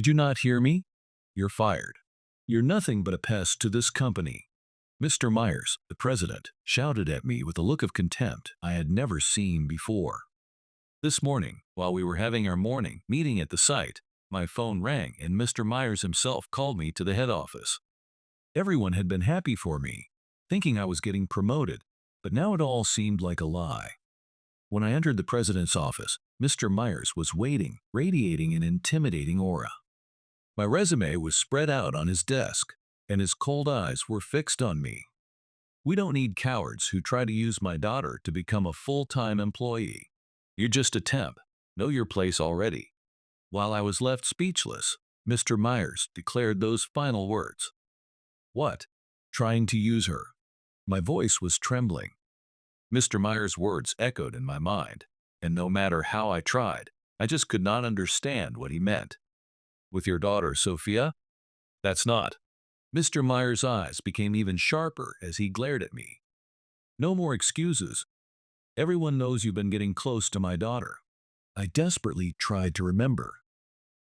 Did you not hear me? You're fired. You're nothing but a pest to this company. Mr. Myers, the president, shouted at me with a look of contempt I had never seen before. This morning, while we were having our morning meeting at the site, my phone rang and Mr. Myers himself called me to the head office. Everyone had been happy for me, thinking I was getting promoted, but now it all seemed like a lie. When I entered the president's office, Mr. Myers was waiting, radiating an intimidating aura. My resume was spread out on his desk, and his cold eyes were fixed on me. We don't need cowards who try to use my daughter to become a full-time employee. You're just a temp. Know your place already. While I was left speechless, Mr. Myers declared those final words. What? Trying to use her? My voice was trembling. Mr. Myers' words echoed in my mind, and no matter how I tried, I just could not understand what he meant. With your daughter, Sophia? That's not. Mr. Myers' eyes became even sharper as he glared at me. No more excuses. Everyone knows you've been getting close to my daughter. I desperately tried to remember.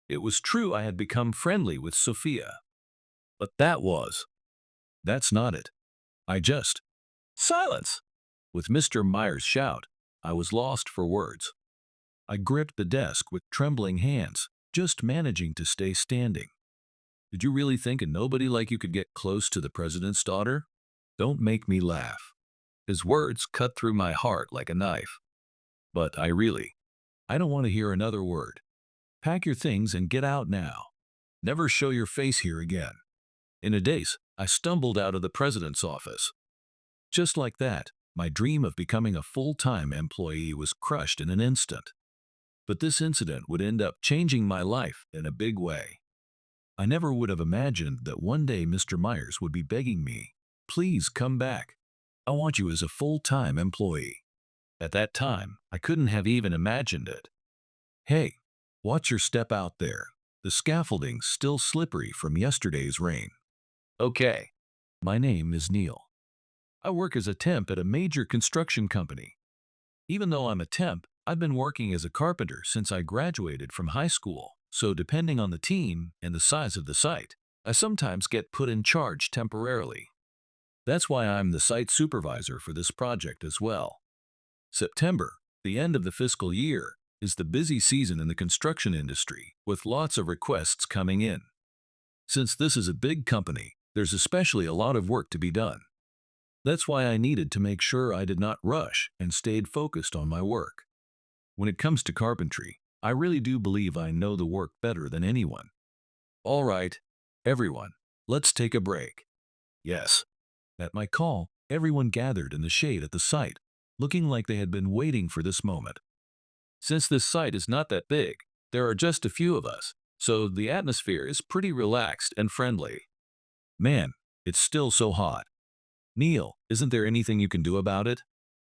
It was true I had become friendly with Sophia. But that's not it. Silence! With Mr. Myers' shout, I was lost for words. I gripped the desk with trembling hands, just managing to stay standing. Did you really think a nobody like you could get close to the president's daughter? Don't make me laugh. His words cut through my heart like a knife. But I don't want to hear another word. Pack your things and get out now. Never show your face here again. In a daze, I stumbled out of the president's office. Just like that, my dream of becoming a full-time employee was crushed in an instant. But this incident would end up changing my life in a big way. I never would have imagined that one day Mr. Myers would be begging me, please come back. I want you as a full-time employee. At that time, I couldn't have even imagined it. Hey, watch your step out there. The scaffolding's still slippery from yesterday's rain. Okay. My name is Neil. I work as a temp at a major construction company. Even though I'm a temp, I've been working as a carpenter since I graduated from high school, so depending on the team and the size of the site, I sometimes get put in charge temporarily. That's why I'm the site supervisor for this project as well. September, the end of the fiscal year, is the busy season in the construction industry, with lots of requests coming in. Since this is a big company, there's especially a lot of work to be done. That's why I needed to make sure I did not rush and stayed focused on my work. When it comes to carpentry, I really do believe I know the work better than anyone. All right, everyone, let's take a break. Yes. At my call, everyone gathered in the shade at the site, looking like they had been waiting for this moment. Since this site is not that big, there are just a few of us, so the atmosphere is pretty relaxed and friendly. Man, it's still so hot. Neil, isn't there anything you can do about it?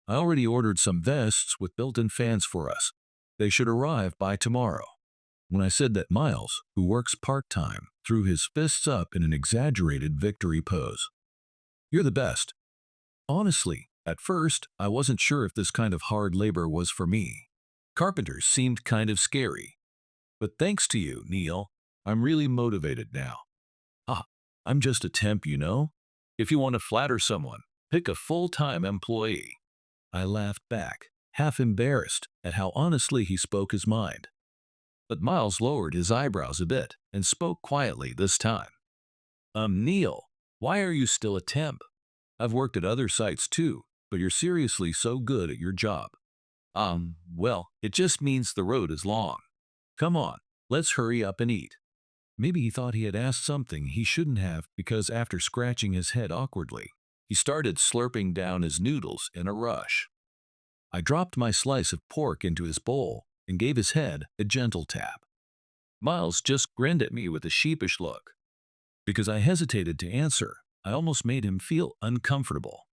I already ordered some vests with built-in fans for us. They should arrive by tomorrow. When I said that, Miles, who works part-time, threw his fists up in an exaggerated victory pose. You're the best. Honestly, at first, I wasn't sure if this kind of hard labor was for me. Carpenters seemed kind of scary. But thanks to you, Neil, I'm really motivated now. I'm just a temp, you know? If you want to flatter someone, pick a full-time employee. I laughed back, half embarrassed at how honestly he spoke his mind. But Miles lowered his eyebrows a bit and spoke quietly this time. Neil, why are you still a temp? I've worked at other sites too, but you're seriously so good at your job. Well, it just means the road is long. Come on, let's hurry up and eat. Maybe he thought he had asked something he shouldn't have because after scratching his head awkwardly, he started slurping down his noodles in a rush. I dropped my slice of pork into his bowl and gave his head a gentle tap. Miles just grinned at me with a sheepish look. Because I hesitated to answer, I almost made him feel uncomfortable.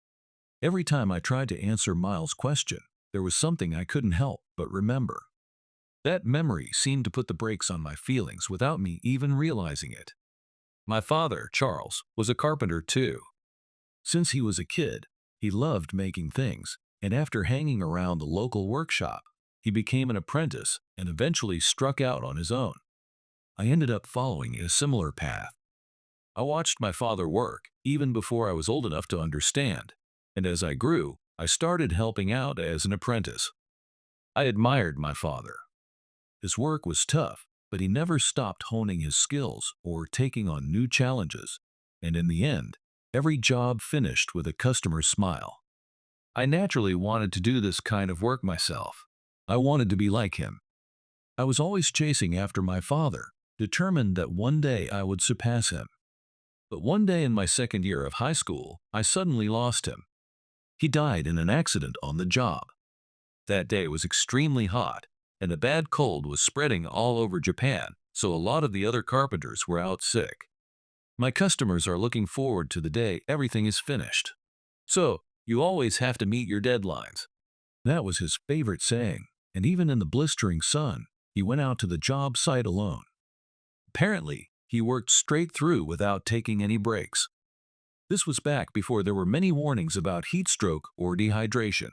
Every time I tried to answer Miles' question, there was something I couldn't help but remember. That memory seemed to put the brakes on my feelings without me even realizing it. My father, Charles, was a carpenter too. Since he was a kid, he loved making things, and after hanging around the local workshop, he became an apprentice and eventually struck out on his own. I ended up following a similar path. I watched my father work, even before I was old enough to understand, and as I grew, I started helping out as an apprentice. I admired my father. His work was tough, but he never stopped honing his skills or taking on new challenges, and in the end, every job finished with a customer's smile. I naturally wanted to do this kind of work myself. I wanted to be like him. I was always chasing after my father, determined that one day I would surpass him. But one day in my second year of high school, I suddenly lost him. He died in an accident on the job. That day was extremely hot, and a bad cold was spreading all over Japan, so a lot of the other carpenters were out sick. My customers are looking forward to the day everything is finished. So, you always have to meet your deadlines. That was his favorite saying, and even in the blistering sun, he went out to the job site alone. Apparently, he worked straight through without taking any breaks. This was back before there were many warnings about heat stroke or dehydration.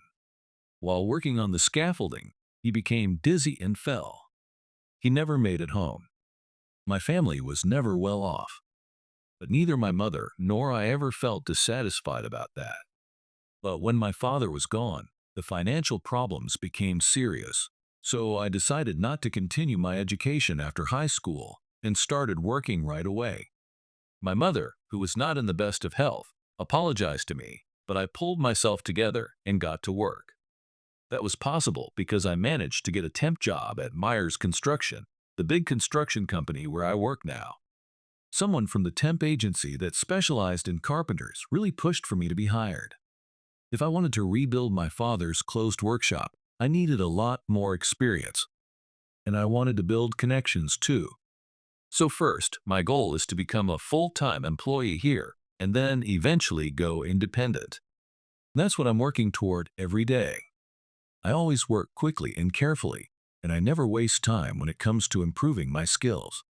While working on the scaffolding, he became dizzy and fell. He never made it home. My family was never well off, but neither my mother nor I ever felt dissatisfied about that. But when my father was gone, the financial problems became serious, so I decided not to continue my education after high school and started working right away. My mother, who was not in the best of health, apologized to me, but I pulled myself together and got to work. That was possible because I managed to get a temp job at Myers Construction, the big construction company where I work now. Someone from the temp agency that specialized in carpenters really pushed for me to be hired. If I wanted to rebuild my father's closed workshop, I needed a lot more experience. And I wanted to build connections too. So first, my goal is to become a full-time employee here and then eventually go independent. That's what I'm working toward every day. I always work quickly and carefully, and I never waste time when it comes to improving my skills.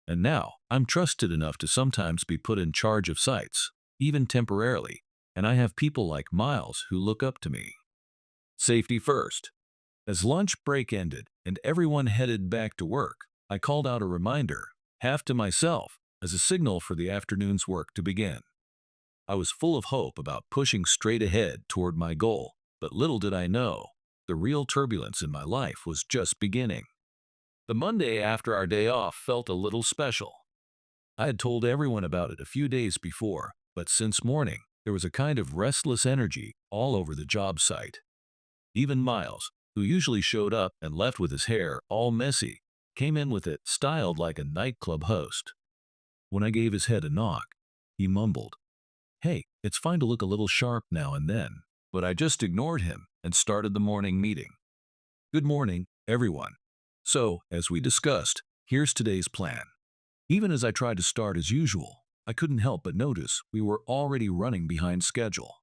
And now, I'm trusted enough to sometimes be put in charge of sites, even temporarily, and I have people like Miles who look up to me. Safety first. As lunch break ended and everyone headed back to work, I called out a reminder, half to myself, as a signal for the afternoon's work to begin. I was full of hope about pushing straight ahead toward my goal, but little did I know, the real turbulence in my life was just beginning. The Monday after our day off felt a little special. I had told everyone about it a few days before, but since morning, there was a kind of restless energy all over the job site. Even Miles, who usually showed up and left with his hair all messy, came in with it styled like a nightclub host. When I gave his head a knock, he mumbled, "Hey, it's fine to look a little sharp now and then," but I just ignored him and started the morning meeting. Good morning, everyone. So, as we discussed, here's today's plan. Even as I tried to start as usual, I couldn't help but notice we were already running behind schedule.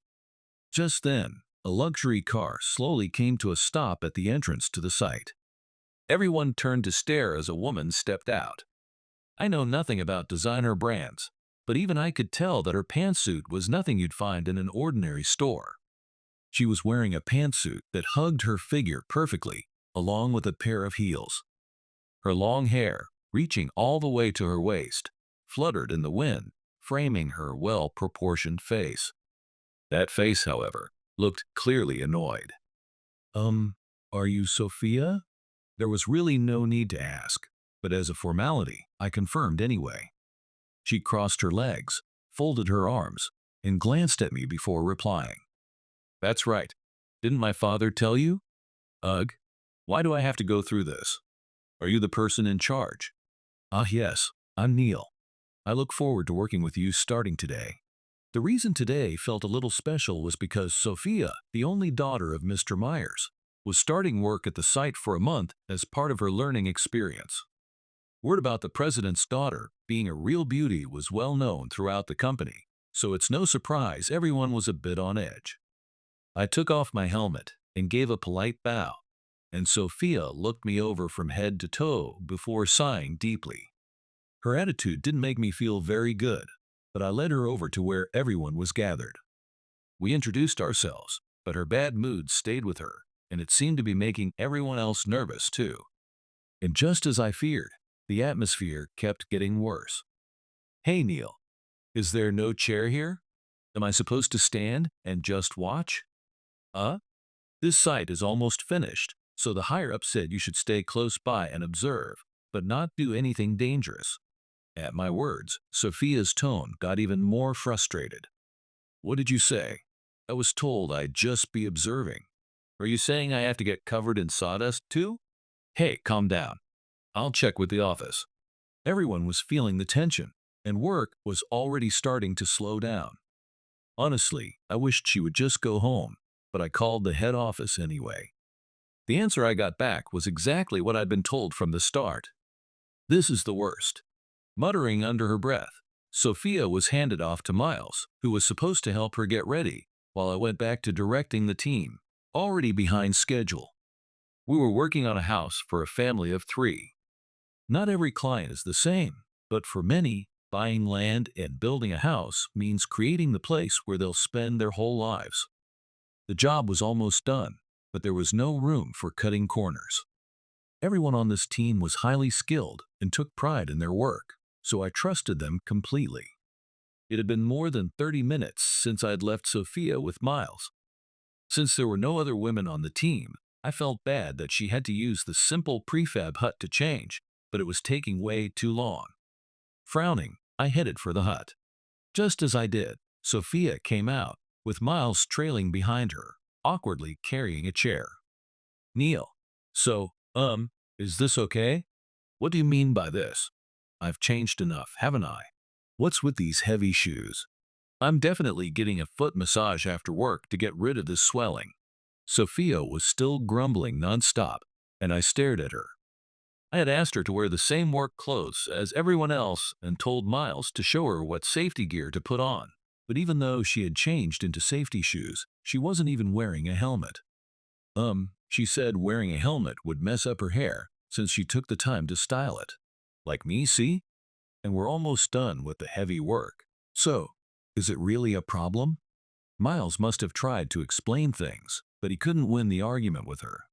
Just then, a luxury car slowly came to a stop at the entrance to the site. Everyone turned to stare as a woman stepped out. I know nothing about designer brands, but even I could tell that her pantsuit was nothing you'd find in an ordinary store. She was wearing a pantsuit that hugged her figure perfectly, along with a pair of heels. Her long hair, reaching all the way to her waist, fluttered in the wind, framing her well-proportioned face. That face, however, looked clearly annoyed. Are you Sophia?" There was really no need to ask, but as a formality, I confirmed anyway. She crossed her legs, folded her arms, and glanced at me before replying. "That's right. Didn't my father tell you? Ugh. Why do I have to go through this? Are you the person in charge?" "Ah, yes, I'm Neil. I look forward to working with you starting today." The reason today felt a little special was because Sophia, the only daughter of Mr. Myers, was starting work at the site for a month as part of her learning experience. Word about the president's daughter being a real beauty was well known throughout the company, so it's no surprise everyone was a bit on edge. I took off my helmet and gave a polite bow, and Sophia looked me over from head to toe before sighing deeply. Her attitude didn't make me feel very good, but I led her over to where everyone was gathered. We introduced ourselves, but her bad mood stayed with her, and it seemed to be making everyone else nervous too. And just as I feared, The atmosphere kept getting worse. Hey, Neil, is there no chair here? Am I supposed to stand and just watch? Uh? This site is almost finished, so the higher-up said you should stay close by and observe, but not do anything dangerous. At my words, Sophia's tone got even more frustrated. What did you say? I was told I'd just be observing. Are you saying I have to get covered in sawdust too? Hey, calm down. I'll check with the office. Everyone was feeling the tension, and work was already starting to slow down. Honestly, I wished she would just go home, but I called the head office anyway. The answer I got back was exactly what I'd been told from the start. This is the worst. Muttering under her breath, Sophia was handed off to Miles, who was supposed to help her get ready, while I went back to directing the team, already behind schedule. We were working on a house for a family of 3. Not every client is the same, but for many, buying land and building a house means creating the place where they'll spend their whole lives. The job was almost done, but there was no room for cutting corners. Everyone on this team was highly skilled and took pride in their work, so I trusted them completely. It had been more than 30 minutes since I'd left Sophia with Miles. Since there were no other women on the team, I felt bad that she had to use the simple prefab hut to change, but it was taking way too long. Frowning, I headed for the hut. Just as I did, Sophia came out, with Miles trailing behind her, awkwardly carrying a chair. Neil, is this okay? What do you mean by this? I've changed enough, haven't I? What's with these heavy shoes? I'm definitely getting a foot massage after work to get rid of this swelling. Sophia was still grumbling nonstop, and I stared at her. I had asked her to wear the same work clothes as everyone else and told Miles to show her what safety gear to put on. But even though she had changed into safety shoes, she wasn't even wearing a helmet. She said wearing a helmet would mess up her hair since she took the time to style it. Like me, see? And we're almost done with the heavy work. So, is it really a problem? Miles must have tried to explain things, but he couldn't win the argument with her.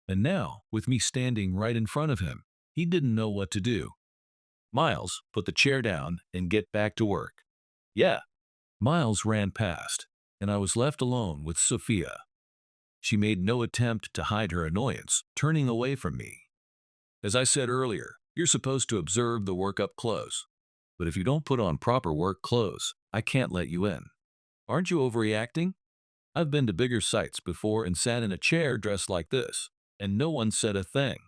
And now, with me standing right in front of him, he didn't know what to do. Miles, put the chair down and get back to work. Yeah. Miles ran past, and I was left alone with Sophia. She made no attempt to hide her annoyance, turning away from me. As I said earlier, you're supposed to observe the work up close. But if you don't put on proper work clothes, I can't let you in. Aren't you overreacting? I've been to bigger sites before and sat in a chair dressed like this, and no one said a thing.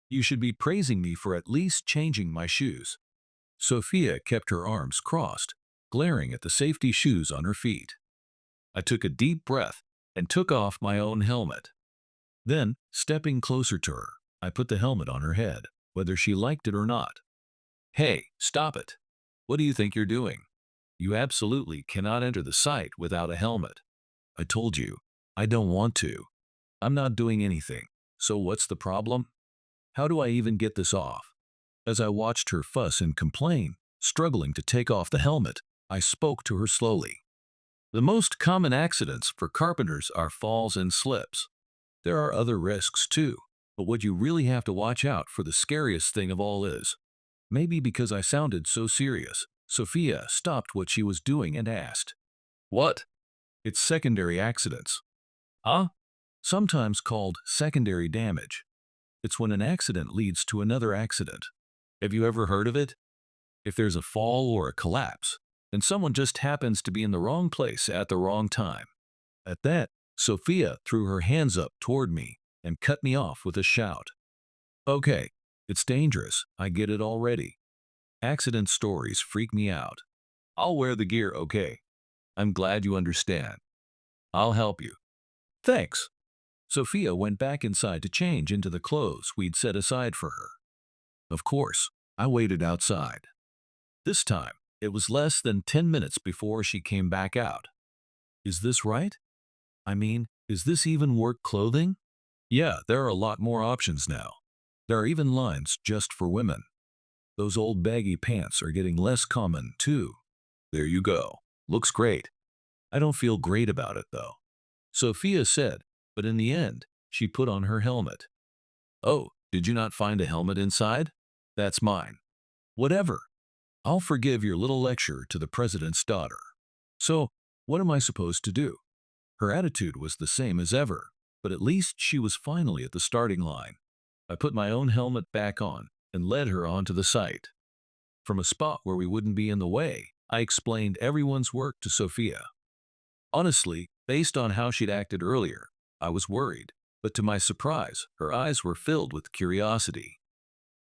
You should be praising me for at least changing my shoes. Sophia kept her arms crossed, glaring at the safety shoes on her feet. I took a deep breath and took off my own helmet. Then, stepping closer to her, I put the helmet on her head, whether she liked it or not. Hey, stop it. What do you think you're doing? You absolutely cannot enter the site without a helmet. I told you, I don't want to. I'm not doing anything, so what's the problem? How do I even get this off? As I watched her fuss and complain, struggling to take off the helmet, I spoke to her slowly. The most common accidents for carpenters are falls and slips. There are other risks too, but what you really have to watch out for, the scariest thing of all is, maybe because I sounded so serious, Sophia stopped what she was doing and asked, "What?" It's secondary accidents. Huh? Sometimes called secondary damage. It's when an accident leads to another accident. Have you ever heard of it? If there's a fall or a collapse, then someone just happens to be in the wrong place at the wrong time. At that, Sophia threw her hands up toward me and cut me off with a shout. Okay, it's dangerous, I get it already. Accident stories freak me out. I'll wear the gear, okay? I'm glad you understand. I'll help you. Thanks. Sophia went back inside to change into the clothes we'd set aside for her. Of course, I waited outside. This time, it was less than 10 minutes before she came back out. Is this right? I mean, is this even work clothing? Yeah, there are a lot more options now. There are even lines just for women. Those old baggy pants are getting less common, too. There you go. Looks great. I don't feel great about it, though. Sophia said, but in the end, she put on her helmet. Oh, did you not find a helmet inside? That's mine. Whatever. I'll forgive your little lecture to the president's daughter. So, what am I supposed to do? Her attitude was the same as ever, but at least she was finally at the starting line. I put my own helmet back on and led her onto the site. From a spot where we wouldn't be in the way, I explained everyone's work to Sophia. Honestly, based on how she'd acted earlier, I was worried, but to my surprise, her eyes were filled with curiosity.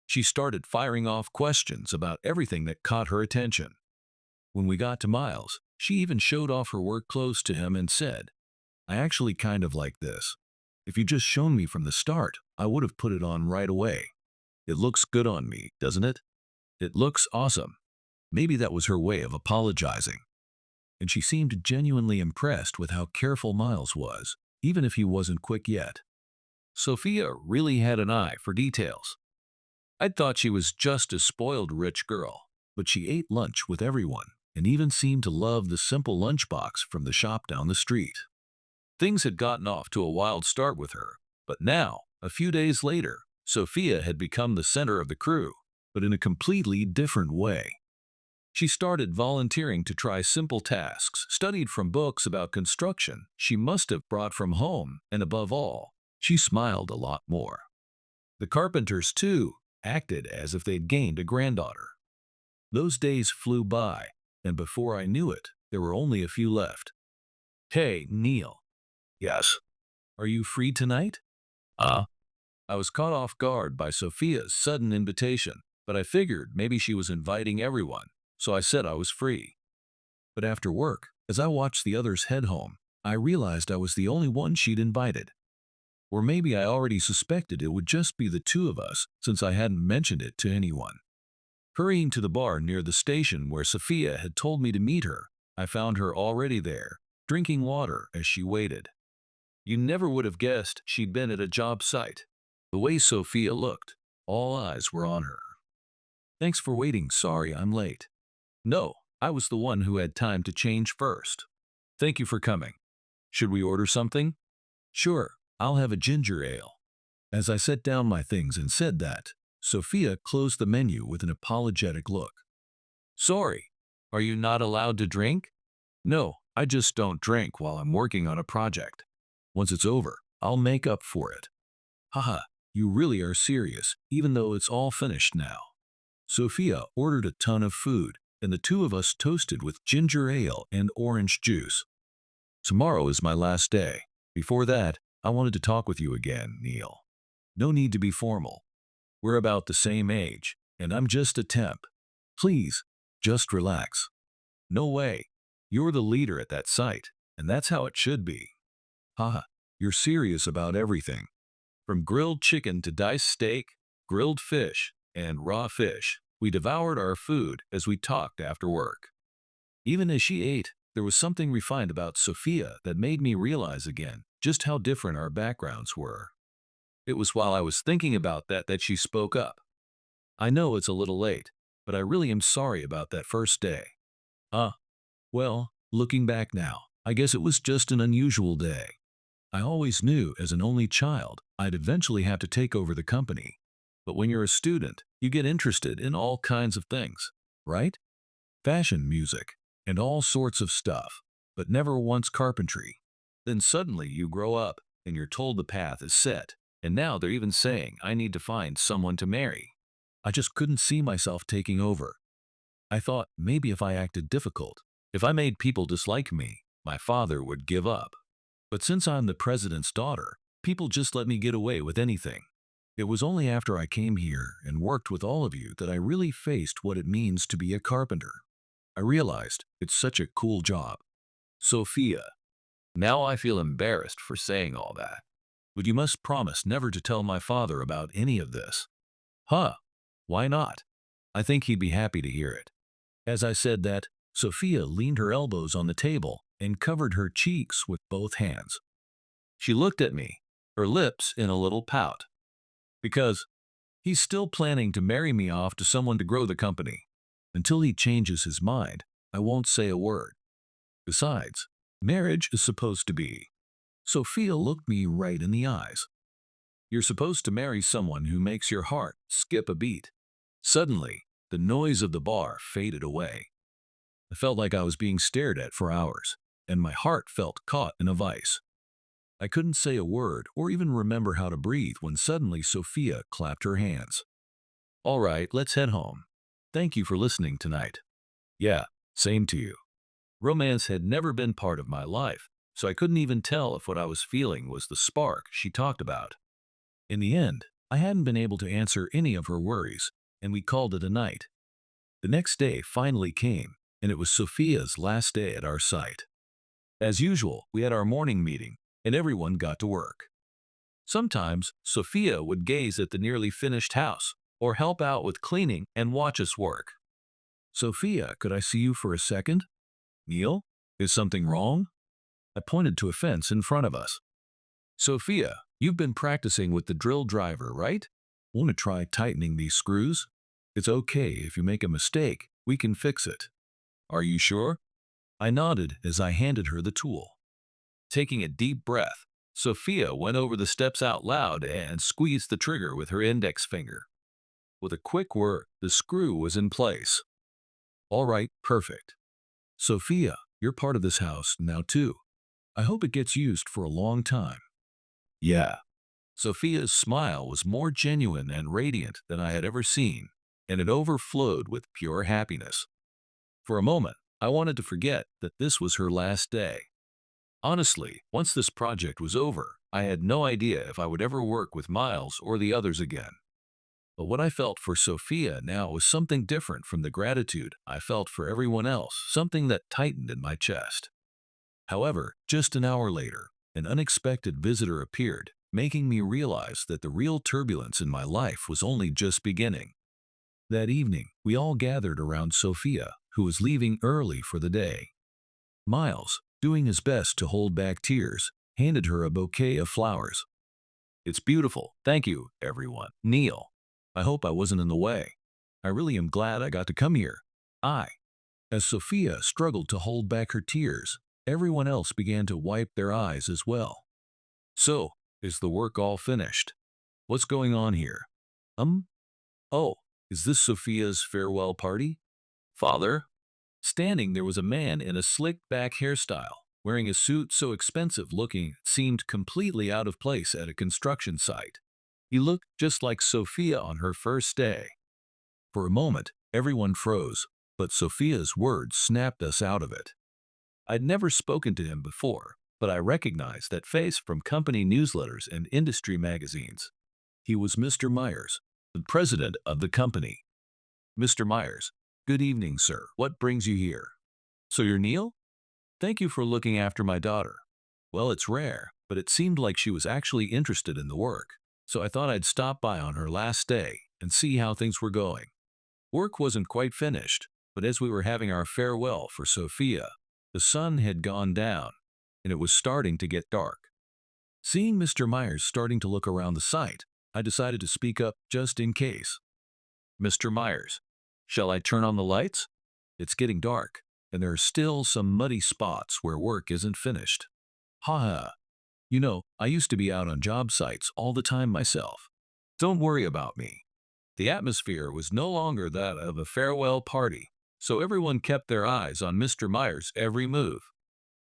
She started firing off questions about everything that caught her attention. When we got to Miles, she even showed off her work clothes to him and said, "I actually kind of like this. If you'd just shown me from the start, I would have put it on right away. It looks good on me, doesn't it? It looks awesome." Maybe that was her way of apologizing. And she seemed genuinely impressed with how careful Miles was, even if he wasn't quick yet. Sophia really had an eye for details. I'd thought she was just a spoiled rich girl, but she ate lunch with everyone and even seemed to love the simple lunchbox from the shop down the street. Things had gotten off to a wild start with her, but now, a few days later, Sophia had become the center of the crew, but in a completely different way. She started volunteering to try simple tasks, studied from books about construction she must have brought from home, and above all, she smiled a lot more. The carpenters, too, acted as if they'd gained a granddaughter. Those days flew by, and before I knew it, there were only a few left. "Hey, Neil." "Yes." "Are you free tonight?" I was caught off guard by Sophia's sudden invitation, but I figured maybe she was inviting everyone, so I said I was free. But after work, as I watched the others head home, I realized I was the only one she'd invited. Or maybe I already suspected it would just be the two of us, since I hadn't mentioned it to anyone. Hurrying to the bar near the station where Sophia had told me to meet her, I found her already there, drinking water as she waited. You never would have guessed she'd been at a job site. The way Sophia looked, all eyes were on her. "Thanks for waiting, sorry I'm late." "No, I was the one who had time to change first." "Thank you for coming. Should we order something?" "Sure, I'll have a ginger ale." As I set down my things and said that, Sophia closed the menu with an apologetic look. "Sorry, are you not allowed to drink?" "No, I just don't drink while I'm working on a project. Once it's over, I'll make up for it." "Haha, you really are serious, even though it's all finished now." Sophia ordered a ton of food, and the two of us toasted with ginger ale and orange juice. "Tomorrow is my last day. Before that, I wanted to talk with you again, Neil. No need to be formal. We're about the same age, and I'm just a temp. Please, just relax." "No way. You're the leader at that site, and that's how it should be." "Haha, you're serious about everything. From grilled chicken to diced steak, grilled fish, and raw fish, we devoured our food as we talked after work." Even as she ate, there was something refined about Sophia that made me realize again just how different our backgrounds were. It was while I was thinking about that she spoke up. "I know it's a little late, but I really am sorry about that first day." Well, looking back now, I guess it was just an unusual day. I always knew as an only child I'd eventually have to take over the company. But when you're a student, you get interested in all kinds of things, right? Fashion, music, and all sorts of stuff, but never once carpentry. Then suddenly you grow up, and you're told the path is set, and now they're even saying I need to find someone to marry. I just couldn't see myself taking over. I thought maybe if I acted difficult, if I made people dislike me, my father would give up. But since I'm the president's daughter, people just let me get away with anything. It was only after I came here and worked with all of you that I really faced what it means to be a carpenter. I realized it's such a cool job. Sophia, now I feel embarrassed for saying all that. But you must promise never to tell my father about any of this." Why not? I think he'd be happy to hear it." As I said that, Sophia leaned her elbows on the table and covered her cheeks with both hands. She looked at me, her lips in a little pout. "Because he's still planning to marry me off to someone to grow the company. Until he changes his mind, I won't say a word. Besides, marriage is supposed to be." Sophia looked me right in the eyes. "You're supposed to marry someone who makes your heart skip a beat. Suddenly, the noise of the bar faded away. I felt like I was being stared at for hours, and my heart felt caught in a vice. I couldn't say a word or even remember how to breathe when suddenly Sophia clapped her hands. All right, let's head home. Thank you for listening tonight. Yeah, same to you. Romance had never been part of my life, so I couldn't even tell if what I was feeling was the spark she talked about. In the end, I hadn't been able to answer any of her worries, and we called it a night. The next day finally came, and it was Sophia's last day at our site. As usual, we had our morning meeting, and everyone got to work. Sometimes, Sophia would gaze at the nearly finished house, or help out with cleaning and watch us work. Sophia, could I see you for a second? Neil, is something wrong? I pointed to a fence in front of us. Sophia, you've been practicing with the drill driver, right? Want to try tightening these screws? It's okay if you make a mistake, we can fix it. Are you sure? I nodded as I handed her the tool. Taking a deep breath, Sophia went over the steps out loud and squeezed the trigger with her index finger. With a quick whir, the screw was in place. All right, perfect. Sophia, you're part of this house now too. I hope it gets used for a long time. Yeah. Sophia's smile was more genuine and radiant than I had ever seen, and it overflowed with pure happiness. For a moment, I wanted to forget that this was her last day. Honestly, once this project was over, I had no idea if I would ever work with Miles or the others again. But what I felt for Sophia now was something different from the gratitude I felt for everyone else, something that tightened in my chest. However, just an hour later, an unexpected visitor appeared, making me realize that the real turbulence in my life was only just beginning. That evening, we all gathered around Sophia, who was leaving early for the day. Miles, doing his best to hold back tears, handed her a bouquet of flowers. It's beautiful, thank you, everyone. Neil, I hope I wasn't in the way. I really am glad I got to come here. As Sophia struggled to hold back her tears, everyone else began to wipe their eyes as well. So, is the work all finished? What's going on here? Oh, is this Sophia's farewell party? Father? Standing there was a man in a slicked-back hairstyle, wearing a suit so expensive-looking it seemed completely out of place at a construction site. He looked just like Sophia on her first day. For a moment, everyone froze, but Sophia's words snapped us out of it. I'd never spoken to him before, but I recognized that face from company newsletters and industry magazines. He was Mr. Myers, the president of the company. Mr. Myers, good evening, sir. What brings you here? So you're Neil? Thank you for looking after my daughter. Well, it's rare, but it seemed like she was actually interested in the work, so I thought I'd stop by on her last day and see how things were going. Work wasn't quite finished, but as we were having our farewell for Sophia, the sun had gone down, and it was starting to get dark. Seeing Mr. Myers starting to look around the site, I decided to speak up just in case. Mr. Myers, shall I turn on the lights? It's getting dark, and there are still some muddy spots where work isn't finished. Haha. You know, I used to be out on job sites all the time myself. Don't worry about me. The atmosphere was no longer that of a farewell party, so everyone kept their eyes on Mr. Myers' every move.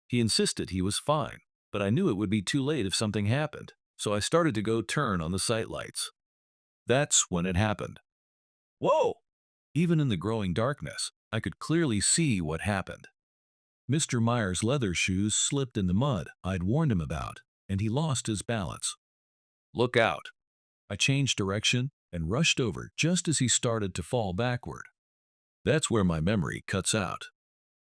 He insisted he was fine, but I knew it would be too late if something happened, so I started to go turn on the site lights. That's when it happened. Whoa! Even in the growing darkness, I could clearly see what happened. Mr. Myers' leather shoes slipped in the mud I'd warned him about, and he lost his balance. Look out! I changed direction and rushed over just as he started to fall backward. That's where my memory cuts out.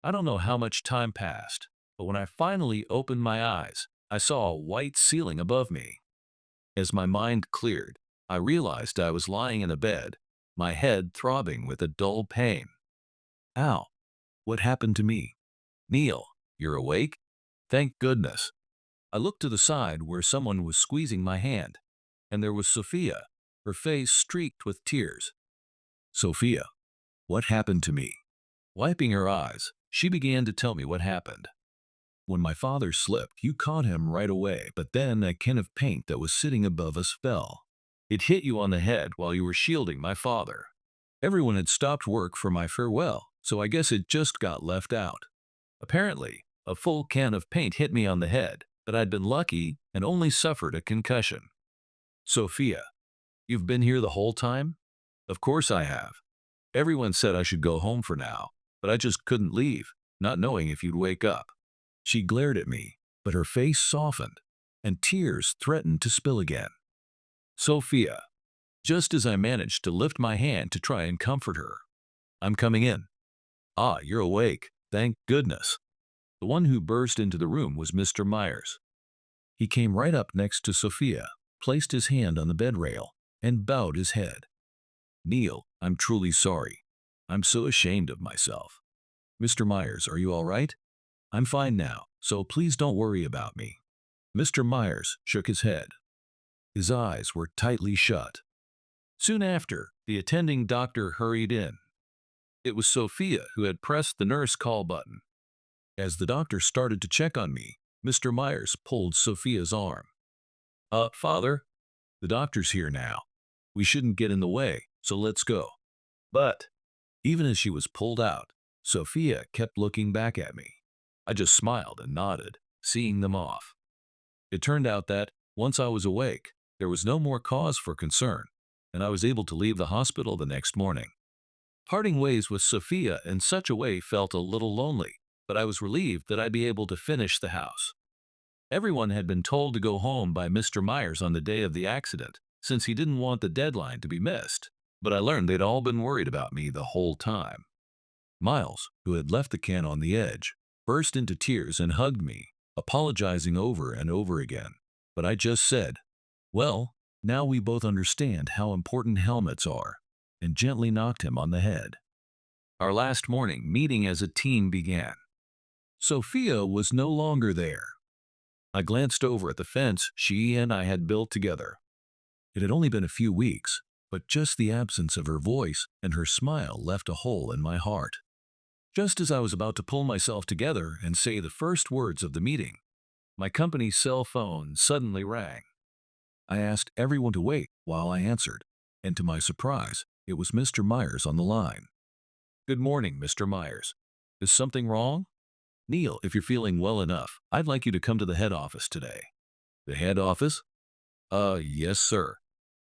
I don't know how much time passed, but when I finally opened my eyes, I saw a white ceiling above me. As my mind cleared, I realized I was lying in a bed, my head throbbing with a dull pain. Ow! What happened to me? Neil, you're awake? Thank goodness. I looked to the side where someone was squeezing my hand, and there was Sophia, her face streaked with tears. Sophia, what happened to me? Wiping her eyes, she began to tell me what happened. When my father slipped, you caught him right away, but then a can of paint that was sitting above us fell. It hit you on the head while you were shielding my father. Everyone had stopped work for my farewell, so I guess it just got left out. Apparently, a full can of paint hit me on the head, but I'd been lucky and only suffered a concussion. Sophia, you've been here the whole time? Of course I have. Everyone said I should go home for now, but I just couldn't leave, not knowing if you'd wake up. She glared at me, but her face softened, and tears threatened to spill again. Sophia, just as I managed to lift my hand to try and comfort her. I'm coming in. Ah, you're awake. Thank goodness. The one who burst into the room was Mr. Myers. He came right up next to Sophia, placed his hand on the bed rail, and bowed his head. Neil, I'm truly sorry. I'm so ashamed of myself. Mr. Myers, are you all right? I'm fine now, so please don't worry about me. Mr. Myers shook his head. His eyes were tightly shut. Soon after, the attending doctor hurried in. It was Sophia who had pressed the nurse call button. As the doctor started to check on me, Mr. Myers pulled Sophia's arm. Father, the doctor's here now. We shouldn't get in the way, so let's go. But, even as she was pulled out, Sophia kept looking back at me. I just smiled and nodded, seeing them off. It turned out that, once I was awake, there was no more cause for concern, and I was able to leave the hospital the next morning. Parting ways with Sophia in such a way felt a little lonely, but I was relieved that I'd be able to finish the house. Everyone had been told to go home by Mr. Myers on the day of the accident, since he didn't want the deadline to be missed, but I learned they'd all been worried about me the whole time. Miles, who had left the can on the edge, burst into tears and hugged me, apologizing over and over again. But I just said, well, now we both understand how important helmets are, and gently knocked him on the head. Our last morning meeting as a team began. Sophia was no longer there. I glanced over at the fence she and I had built together. It had only been a few weeks, but just the absence of her voice and her smile left a hole in my heart. Just as I was about to pull myself together and say the first words of the meeting, my company's cell phone suddenly rang. I asked everyone to wait while I answered, and to my surprise, it was Mr. Myers on the line. Good morning, Mr. Myers. Is something wrong? Neil, if you're feeling well enough, I'd like you to come to the head office today. The head office? Yes, sir.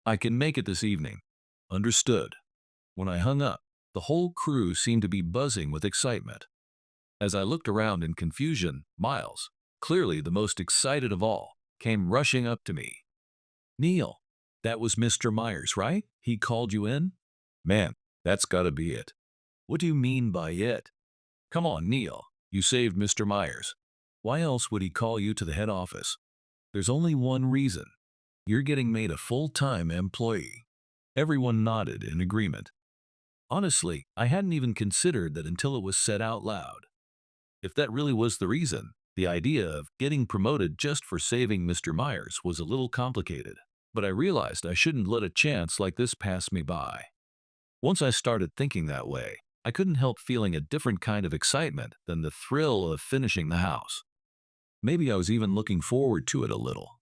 I can make it this evening. Understood. When I hung up, the whole crew seemed to be buzzing with excitement. As I looked around in confusion, Miles, clearly the most excited of all, came rushing up to me. Neil, that was Mr. Myers, right? He called you in? Man, that's gotta be it. What do you mean by it? Come on, Neil. You saved Mr. Myers. Why else would he call you to the head office? There's only one reason. You're getting made a full-time employee. Everyone nodded in agreement. Honestly, I hadn't even considered that until it was said out loud. If that really was the reason, the idea of getting promoted just for saving Mr. Myers was a little complicated, but I realized I shouldn't let a chance like this pass me by. Once I started thinking that way, I couldn't help feeling a different kind of excitement than the thrill of finishing the house. Maybe I was even looking forward to it a little.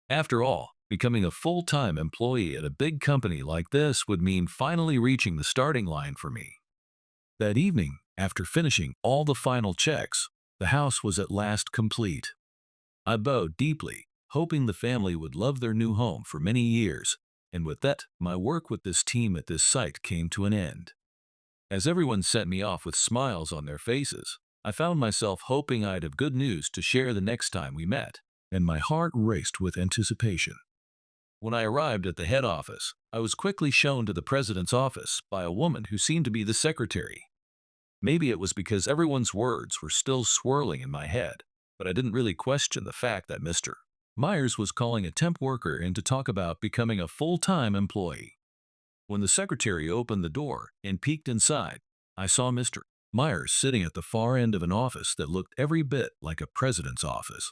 After all, becoming a full-time employee at a big company like this would mean finally reaching the starting line for me. That evening, after finishing all the final checks, the house was at last complete. I bowed deeply, hoping the family would love their new home for many years, and with that, my work with this team at this site came to an end. As everyone sent me off with smiles on their faces, I found myself hoping I'd have good news to share the next time we met, and my heart raced with anticipation. When I arrived at the head office, I was quickly shown to the president's office by a woman who seemed to be the secretary. Maybe it was because everyone's words were still swirling in my head, but I didn't really question the fact that Mr. Myers was calling a temp worker in to talk about becoming a full-time employee. When the secretary opened the door and peeked inside, I saw Mr. Myers sitting at the far end of an office that looked every bit like a president's office.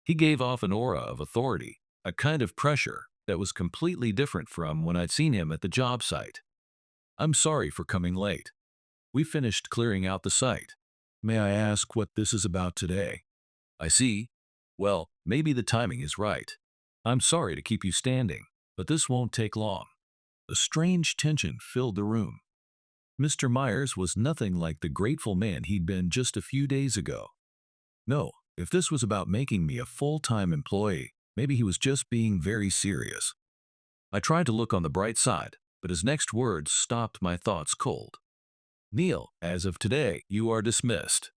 He gave off an aura of authority, a kind of pressure that was completely different from when I'd seen him at the job site. I'm sorry for coming late. We finished clearing out the site. May I ask what this is about today? I see. Well, maybe the timing is right. I'm sorry to keep you standing, but this won't take long. A strange tension filled the room. Mr. Myers was nothing like the grateful man he'd been just a few days ago. No, if this was about making me a full-time employee, maybe he was just being very serious. I tried to look on the bright side, but his next words stopped my thoughts cold. Neil, as of today, you are dismissed.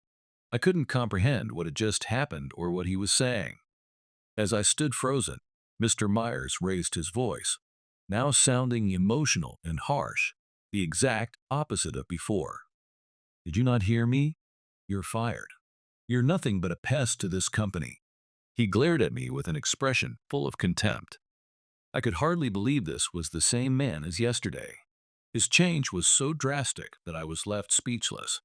I couldn't comprehend what had just happened or what he was saying. As I stood frozen, Mr. Myers raised his voice, now sounding emotional and harsh, the exact opposite of before. Did you not hear me? You're fired. You're nothing but a pest to this company. He glared at me with an expression full of contempt. I could hardly believe this was the same man as yesterday. His change was so drastic that I was left speechless.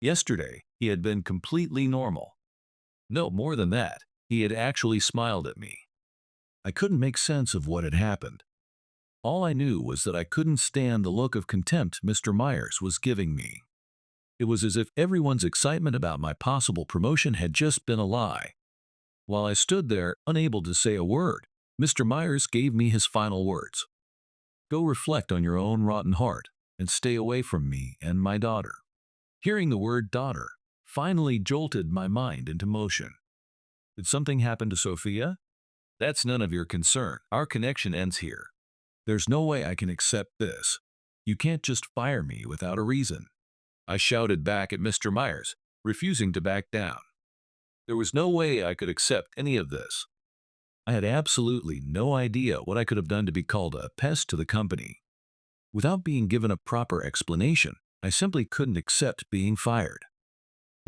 Yesterday, he had been completely normal. No, more than that, he had actually smiled at me. I couldn't make sense of what had happened. All I knew was that I couldn't stand the look of contempt Mr. Myers was giving me. It was as if everyone's excitement about my possible promotion had just been a lie. While I stood there, unable to say a word, Mr. Myers gave me his final words. Go reflect on your own rotten heart and stay away from me and my daughter. Hearing the word daughter finally jolted my mind into motion. Did something happen to Sophia? That's none of your concern. Our connection ends here. There's no way I can accept this. You can't just fire me without a reason. I shouted back at Mr. Myers, refusing to back down. There was no way I could accept any of this. I had absolutely no idea what I could have done to be called a pest to the company. Without being given a proper explanation, I simply couldn't accept being fired.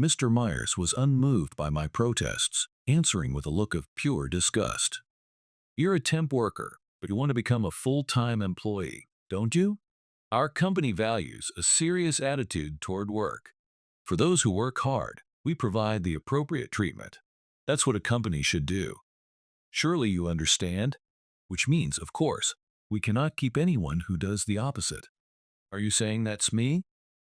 Mr. Myers was unmoved by my protests, answering with a look of pure disgust. You're a temp worker, but you want to become a full-time employee, don't you? Our company values a serious attitude toward work. For those who work hard, we provide the appropriate treatment. That's what a company should do. Surely you understand? Which means, of course, we cannot keep anyone who does the opposite. Are you saying that's me?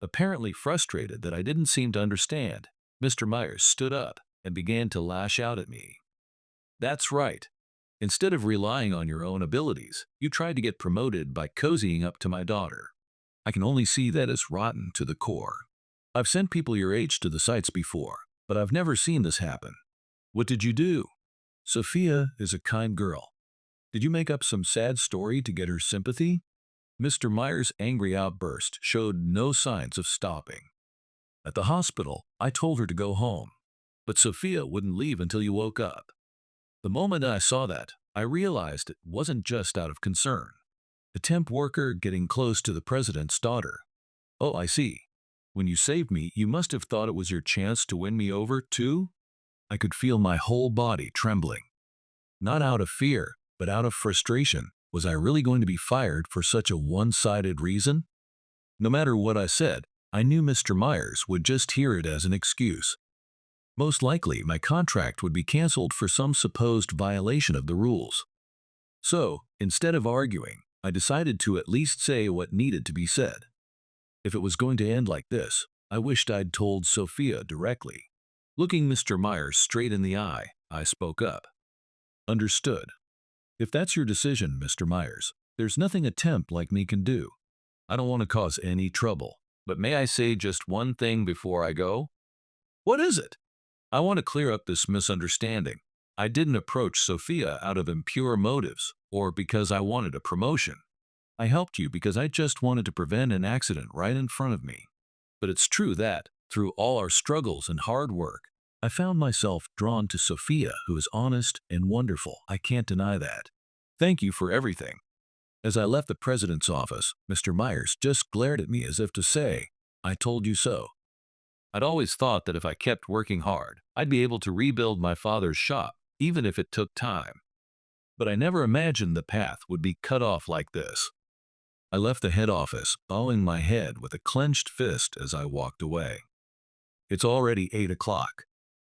Apparently frustrated that I didn't seem to understand, Mr. Myers stood up and began to lash out at me. That's right. Instead of relying on your own abilities, you tried to get promoted by cozying up to my daughter. I can only see that as rotten to the core. I've sent people your age to the sites before, but I've never seen this happen. What did you do? Sophia is a kind girl. Did you make up some sad story to get her sympathy? Mr. Myers' angry outburst showed no signs of stopping. At the hospital, I told her to go home, but Sophia wouldn't leave until you woke up. The moment I saw that, I realized it wasn't just out of concern. A temp worker getting close to the president's daughter. Oh, I see. When you saved me, you must have thought it was your chance to win me over, too? I could feel my whole body trembling. Not out of fear, but out of frustration. Was I really going to be fired for such a one-sided reason? No matter what I said, I knew Mr. Myers would just hear it as an excuse. Most likely, my contract would be canceled for some supposed violation of the rules. So, instead of arguing, I decided to at least say what needed to be said. If it was going to end like this, I wished I'd told Sophia directly. Looking Mr. Myers straight in the eye, I spoke up. Understood. If that's your decision, Mr. Myers, there's nothing a temp like me can do. I don't want to cause any trouble, but may I say just one thing before I go? What is it? I want to clear up this misunderstanding. I didn't approach Sophia out of impure motives or because I wanted a promotion. I helped you because I just wanted to prevent an accident right in front of me. But it's true that, through all our struggles and hard work, I found myself drawn to Sophia, who is honest and wonderful. I can't deny that. Thank you for everything. As I left the president's office, Mr. Myers just glared at me as if to say, I told you so. I'd always thought that if I kept working hard, I'd be able to rebuild my father's shop, even if it took time. But I never imagined the path would be cut off like this. I left the head office, bowing my head with a clenched fist as I walked away. It's already 8 o'clock.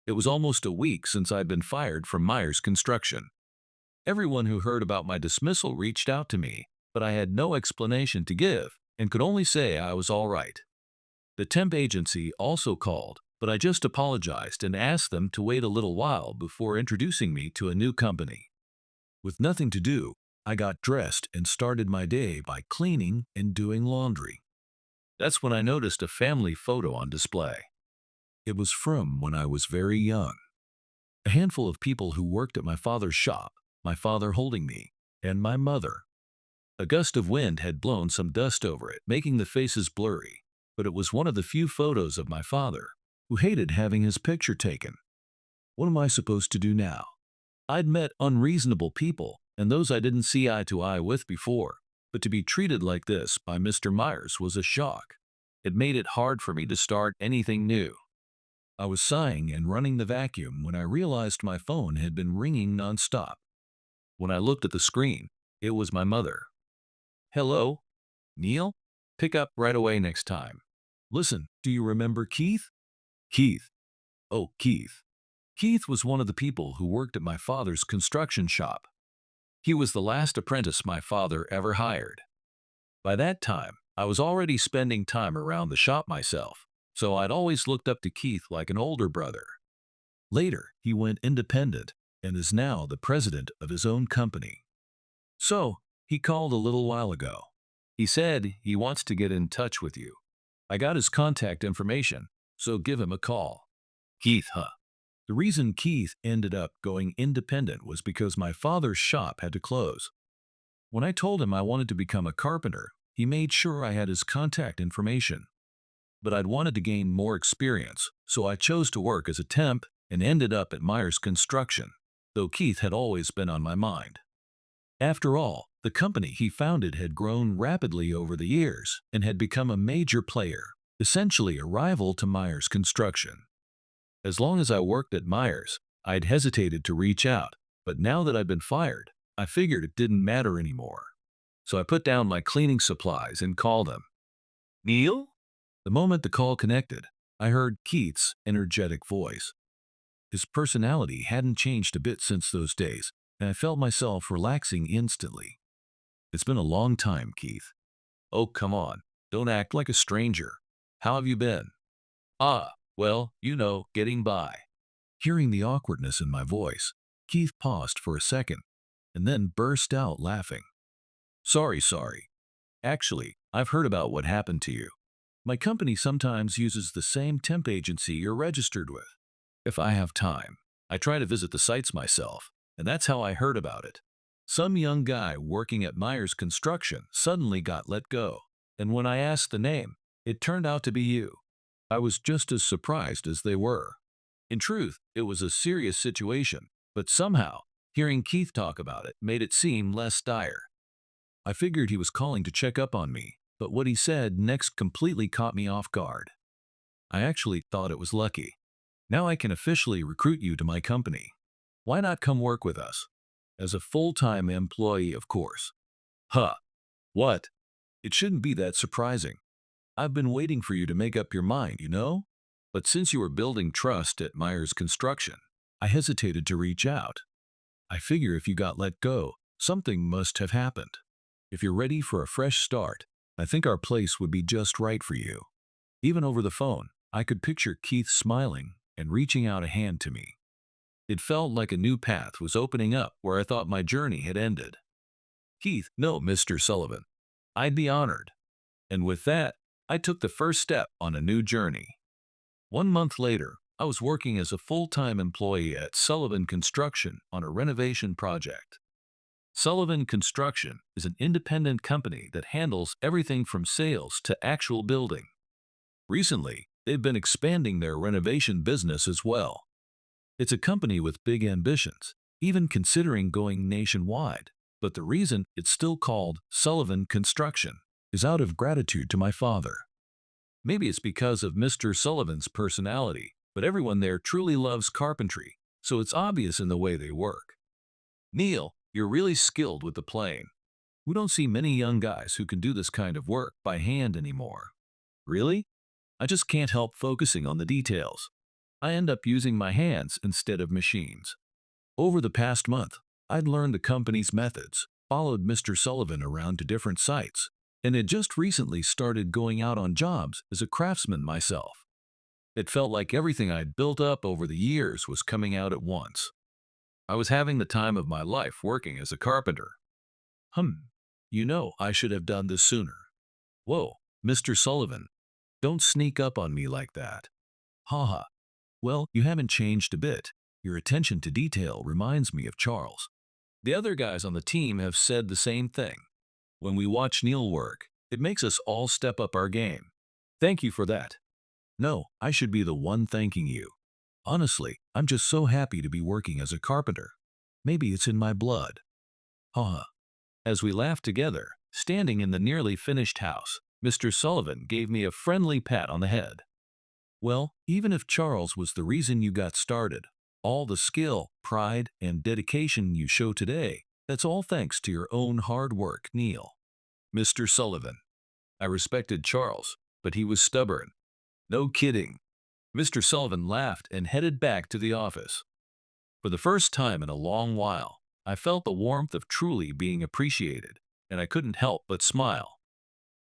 It was almost a week since I'd been fired from Myers Construction. Everyone who heard about my dismissal reached out to me, but I had no explanation to give and could only say I was all right. The temp agency also called, but I just apologized and asked them to wait a little while before introducing me to a new company. With nothing to do, I got dressed and started my day by cleaning and doing laundry. That's when I noticed a family photo on display. It was from when I was very young. A handful of people who worked at my father's shop, my father holding me, and my mother. A gust of wind had blown some dust over it, making the faces blurry, but it was one of the few photos of my father, who hated having his picture taken. What am I supposed to do now? I'd met unreasonable people and those I didn't see eye to eye with before, but to be treated like this by Mr. Myers was a shock. It made it hard for me to start anything new. I was sighing and running the vacuum when I realized my phone had been ringing nonstop. When I looked at the screen, it was my mother. "Hello, Neil? Pick up right away next time. Listen, do you remember Keith?" Keith. Oh, Keith. Keith was one of the people who worked at my father's construction shop. He was the last apprentice my father ever hired. By that time, I was already spending time around the shop myself, so I'd always looked up to Keith like an older brother. Later, he went independent and is now the president of his own company. So, he called a little while ago. He said he wants to get in touch with you. I got his contact information, so give him a call. Keith, huh? The reason Keith ended up going independent was because my father's shop had to close. When I told him I wanted to become a carpenter, he made sure I had his contact information. But I'd wanted to gain more experience, so I chose to work as a temp and ended up at Myers Construction, though Keith had always been on my mind. After all, the company he founded had grown rapidly over the years and had become a major player, essentially a rival to Myers Construction. As long as I worked at Myers, I'd hesitated to reach out, but now that I'd been fired, I figured it didn't matter anymore. So I put down my cleaning supplies and called him. "Neil?" The moment the call connected, I heard Keith's energetic voice. His personality hadn't changed a bit since those days, and I felt myself relaxing instantly. "It's been a long time, Keith." "Oh, come on. Don't act like a stranger. How have you been?" "Ah, well, getting by." Hearing the awkwardness in my voice, Keith paused for a second, and then burst out laughing. Sorry. Actually, I've heard about what happened to you. My company sometimes uses the same temp agency you're registered with. If I have time, I try to visit the sites myself, and that's how I heard about it. Some young guy working at Myers Construction suddenly got let go, and when I asked the name, it turned out to be you. I was just as surprised as they were. In truth, it was a serious situation, but somehow, hearing Keith talk about it made it seem less dire. I figured he was calling to check up on me, but what he said next completely caught me off guard. I actually thought it was lucky. Now I can officially recruit you to my company. Why not come work with us? As a full-time employee, of course. Huh. What? It shouldn't be that surprising. I've been waiting for you to make up your mind, But since you were building trust at Myers Construction, I hesitated to reach out. I figure if you got let go, something must have happened. If you're ready for a fresh start, I think our place would be just right for you. Even over the phone, I could picture Keith smiling and reaching out a hand to me. It felt like a new path was opening up where I thought my journey had ended. "Keith, no, Mr. Sullivan. I'd be honored." And with that, I took the first step on a new journey. 1 month later, I was working as a full-time employee at Sullivan Construction on a renovation project. Sullivan Construction is an independent company that handles everything from sales to actual building. Recently, they've been expanding their renovation business as well. It's a company with big ambitions, even considering going nationwide, but the reason it's still called Sullivan Construction is out of gratitude to my father. Maybe it's because of Mr. Sullivan's personality, but everyone there truly loves carpentry, so it's obvious in the way they work. "Neil, you're really skilled with the plane. We don't see many young guys who can do this kind of work by hand anymore." "Really? I just can't help focusing on the details. I end up using my hands instead of machines." Over the past month, I'd learned the company's methods, followed Mr. Sullivan around to different sites, and had just recently started going out on jobs as a craftsman myself. It felt like everything I'd built up over the years was coming out at once. I was having the time of my life working as a carpenter. Hmm. I should have done this sooner. Whoa, Mr. Sullivan, don't sneak up on me like that. Haha. Well, you haven't changed a bit. Your attention to detail reminds me of Charles. The other guys on the team have said the same thing. When we watch Neil work, it makes us all step up our game. Thank you for that. No, I should be the one thanking you. Honestly, I'm just so happy to be working as a carpenter. Maybe it's in my blood. Haha. As we laughed together, standing in the nearly finished house, Mr. Sullivan gave me a friendly pat on the head. Well, even if Charles was the reason you got started, all the skill, pride, and dedication you show today, that's all thanks to your own hard work, Neil. Mr. Sullivan. I respected Charles, but he was stubborn. No kidding. Mr. Sullivan laughed and headed back to the office. For the first time in a long while, I felt the warmth of truly being appreciated, and I couldn't help but smile.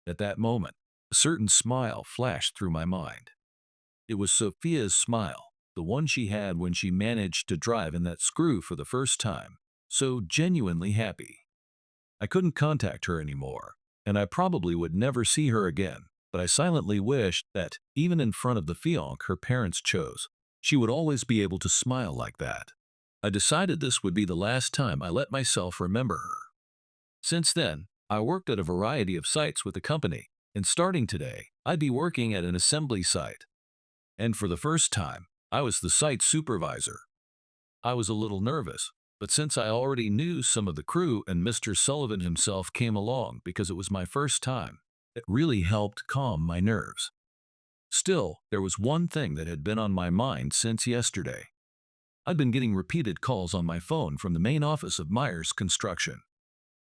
At that moment, a certain smile flashed through my mind. It was Sophia's smile, the one she had when she managed to drive in that screw for the first time, so genuinely happy. I couldn't contact her anymore, and I probably would never see her again, but I silently wished that, even in front of the fiancé her parents chose, she would always be able to smile like that. I decided this would be the last time I let myself remember her. Since then, I worked at a variety of sites with the company, and starting today, I'd be working at an assembly site. And for the first time, I was the site supervisor. I was a little nervous, but since I already knew some of the crew and Mr. Sullivan himself came along because it was my first time, it really helped calm my nerves. Still, there was one thing that had been on my mind since yesterday. I'd been getting repeated calls on my phone from the main office of Myers Construction.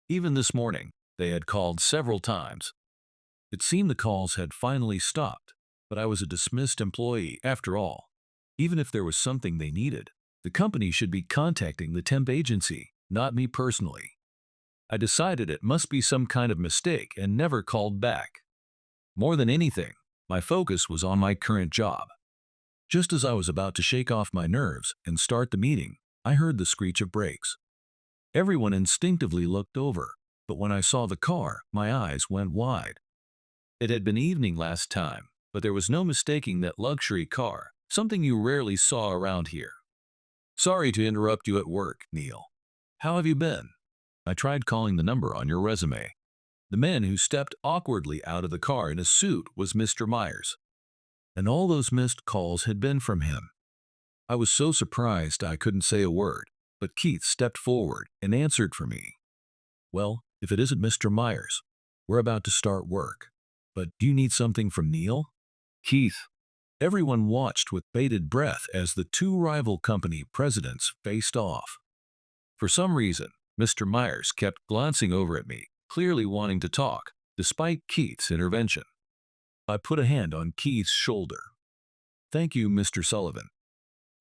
Even this morning, they had called several times. It seemed the calls had finally stopped, but I was a dismissed employee after all. Even if there was something they needed, the company should be contacting the temp agency, not me personally. I decided it must be some kind of mistake and never called back. More than anything, my focus was on my current job. Just as I was about to shake off my nerves and start the meeting, I heard the screech of brakes. Everyone instinctively looked over, but when I saw the car, my eyes went wide. It had been evening last time, but there was no mistaking that luxury car, something you rarely saw around here. Sorry to interrupt you at work, Neil. How have you been? I tried calling the number on your resume. The man who stepped awkwardly out of the car in a suit was Mr. Myers. And all those missed calls had been from him. I was so surprised I couldn't say a word, but Keith stepped forward and answered for me. Well, if it isn't Mr. Myers, we're about to start work. But do you need something from Neil? Keith. Everyone watched with bated breath as the two rival company presidents faced off. For some reason, Mr. Myers kept glancing over at me, clearly wanting to talk, despite Keith's intervention. I put a hand on Keith's shoulder. Thank you, Mr. Sullivan.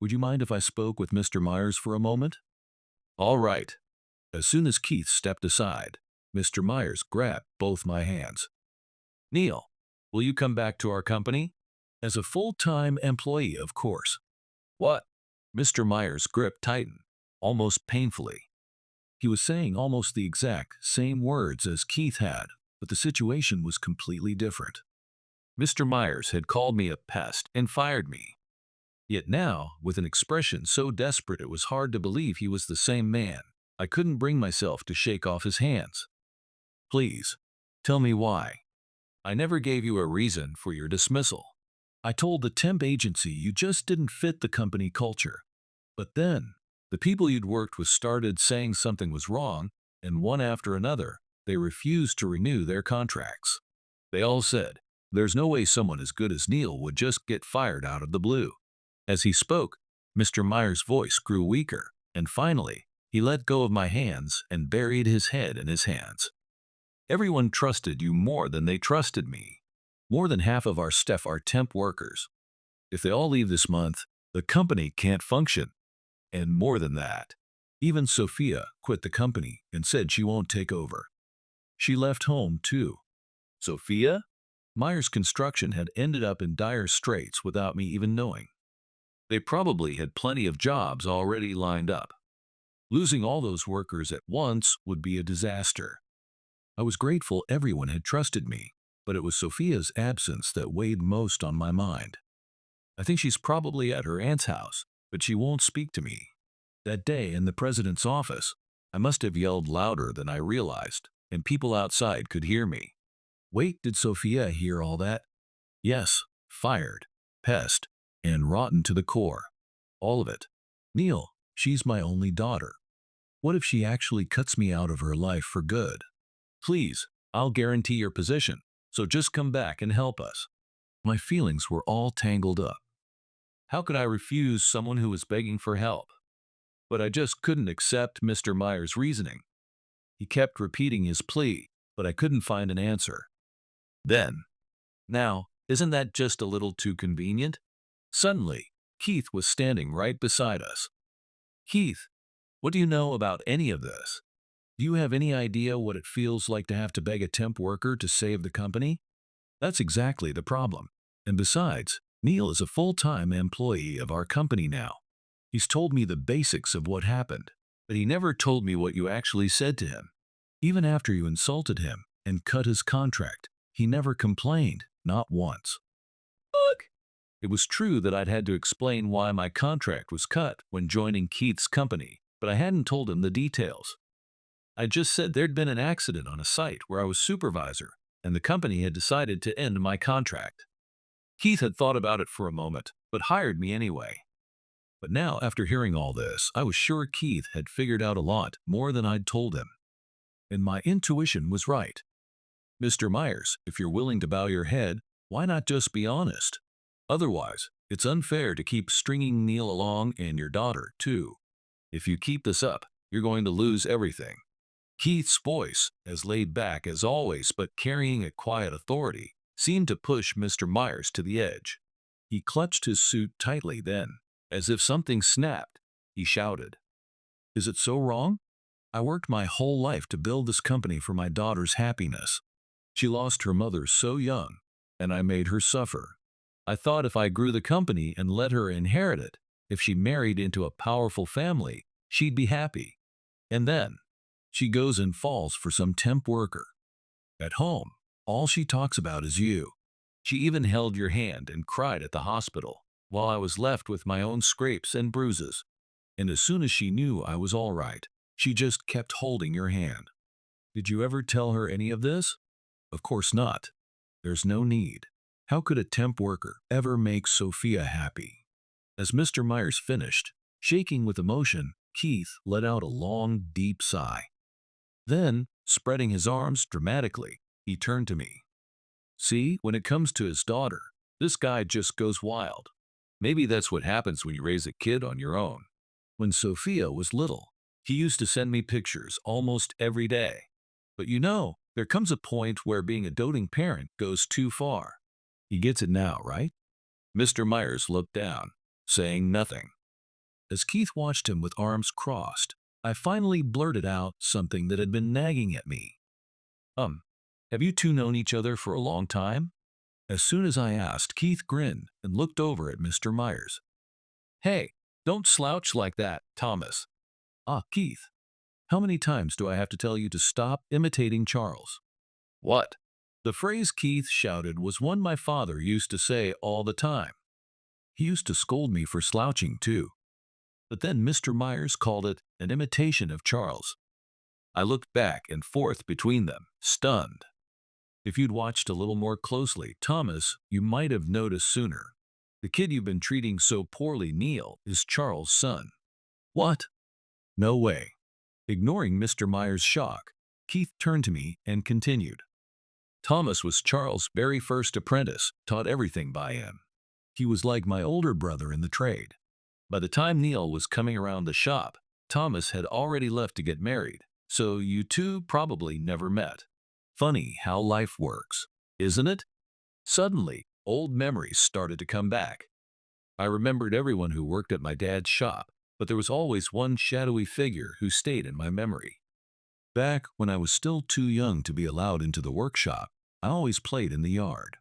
Would you mind if I spoke with Mr. Myers for a moment? All right. As soon as Keith stepped aside, Mr. Myers grabbed both my hands. Neil, will you come back to our company? As a full-time employee, of course. What? Mr. Myers' grip tightened, almost painfully. He was saying almost the exact same words as Keith had, but the situation was completely different. Mr. Myers had called me a pest and fired me. Yet now, with an expression so desperate it was hard to believe he was the same man, I couldn't bring myself to shake off his hands. Please, tell me why. I never gave you a reason for your dismissal. I told the temp agency you just didn't fit the company culture. But then, the people you'd worked with started saying something was wrong, and one after another, they refused to renew their contracts. They all said, there's no way someone as good as Neil would just get fired out of the blue. As he spoke, Mr. Myers' voice grew weaker, and finally, he let go of my hands and buried his head in his hands. Everyone trusted you more than they trusted me. More than half of our staff are temp workers. If they all leave this month, the company can't function. And more than that, even Sophia quit the company and said she won't take over. She left home too. Sophia? Myers Construction had ended up in dire straits without me even knowing. They probably had plenty of jobs already lined up. Losing all those workers at once would be a disaster, I was grateful everyone had trusted me, but it was Sophia's absence that weighed most on my mind. I think she's probably at her aunt's house, but she won't speak to me. That day in the president's office, I must have yelled louder than I realized, and people outside could hear me. Wait, did Sophia hear all that? Yes, fired, pest, and rotten to the core. All of it. Neil, she's my only daughter. What if she actually cuts me out of her life for good? Please, I'll guarantee your position, so just come back and help us. My feelings were all tangled up. How could I refuse someone who was begging for help? But I just couldn't accept Mr. Myers' reasoning. He kept repeating his plea, but I couldn't find an answer. Then, now, isn't that just a little too convenient? Suddenly, Keith was standing right beside us. Keith, what do you know about any of this? Do you have any idea what it feels like to have to beg a temp worker to save the company? That's exactly the problem. And besides, Neil is a full-time employee of our company now. He's told me the basics of what happened, but he never told me what you actually said to him. Even after you insulted him and cut his contract, he never complained, not once. Look! It was true that I'd had to explain why my contract was cut when joining Keith's company, but I hadn't told him the details. I just said there'd been an accident on a site where I was supervisor, and the company had decided to end my contract. Keith had thought about it for a moment, but hired me anyway. But now, after hearing all this, I was sure Keith had figured out a lot more than I'd told him. And my intuition was right. Mr. Myers, if you're willing to bow your head, why not just be honest? Otherwise, it's unfair to keep stringing Neil along and your daughter, too. If you keep this up, you're going to lose everything. Keith's voice, as laid back as always but carrying a quiet authority, seemed to push Mr. Myers to the edge. He clutched his suit tightly then, as if something snapped. He shouted, "Is it so wrong? I worked my whole life to build this company for my daughter's happiness. She lost her mother so young, and I made her suffer. I thought if I grew the company and let her inherit it, if she married into a powerful family, she'd be happy. And then, she goes and falls for some temp worker. At home, all she talks about is you. She even held your hand and cried at the hospital, while I was left with my own scrapes and bruises. And as soon as she knew I was all right, she just kept holding your hand. Did you ever tell her any of this? Of course not. There's no need. How could a temp worker ever make Sophia happy?" As Mr. Myers finished, shaking with emotion, Keith let out a long, deep sigh. Then, spreading his arms dramatically, he turned to me. "See, when it comes to his daughter, this guy just goes wild. Maybe that's what happens when you raise a kid on your own. When Sophia was little, he used to send me pictures almost every day. But you know, there comes a point where being a doting parent goes too far. He gets it now, right?" Mr. Myers looked down, saying nothing. As Keith watched him with arms crossed, I finally blurted out something that had been nagging at me. Have you two known each other for a long time?" As soon as I asked, Keith grinned and looked over at Mr. Myers. "Hey, don't slouch like that, Thomas." "Ah, Keith, how many times do I have to tell you to stop imitating Charles?" "What?" The phrase Keith shouted was one my father used to say all the time. He used to scold me for slouching too. But then Mr. Myers called it an imitation of Charles. I looked back and forth between them, stunned. If you'd watched a little more closely, Thomas, you might have noticed sooner. The kid you've been treating so poorly, Neil, is Charles' son. What? No way. Ignoring Mr. Myers' shock, Keith turned to me and continued. Thomas was Charles' very first apprentice, taught everything by him. He was like my older brother in the trade. By the time Neil was coming around the shop, Thomas had already left to get married, so you two probably never met. Funny how life works, isn't it? Suddenly, old memories started to come back. I remembered everyone who worked at my dad's shop, but there was always one shadowy figure who stayed in my memory. Back when I was still too young to be allowed into the workshop, I always played in the yard.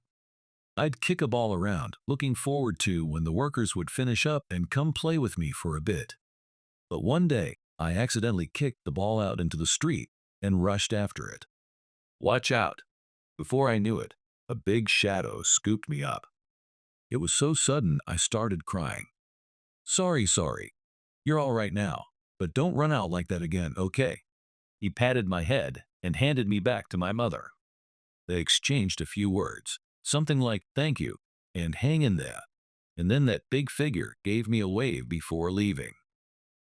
I'd kick a ball around, looking forward to when the workers would finish up and come play with me for a bit. But one day, I accidentally kicked the ball out into the street and rushed after it. Watch out. Before I knew it, a big shadow scooped me up. It was so sudden I started crying. Sorry, sorry. You're all right now, but don't run out like that again, okay? He patted my head and handed me back to my mother. They exchanged a few words, something like thank you and hang in there. And then that big figure gave me a wave before leaving.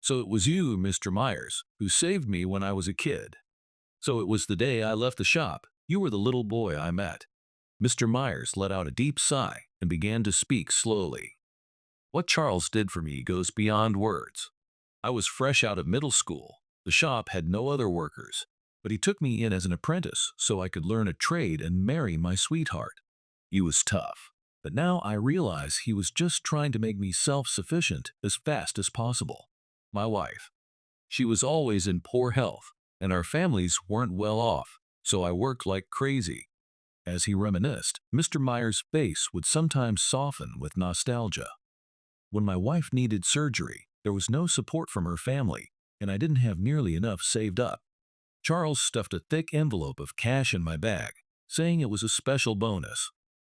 So it was you, Mr. Myers, who saved me when I was a kid. So it was the day I left the shop. You were the little boy I met. Mr. Myers let out a deep sigh and began to speak slowly. What Charles did for me goes beyond words. I was fresh out of middle school. The shop had no other workers, but he took me in as an apprentice so I could learn a trade and marry my sweetheart. He was tough, but now I realize he was just trying to make me self-sufficient as fast as possible. My wife. She was always in poor health, and our families weren't well off, so I worked like crazy. As he reminisced, Mr. Myers' face would sometimes soften with nostalgia. When my wife needed surgery, there was no support from her family, and I didn't have nearly enough saved up. Charles stuffed a thick envelope of cash in my bag, saying it was a special bonus.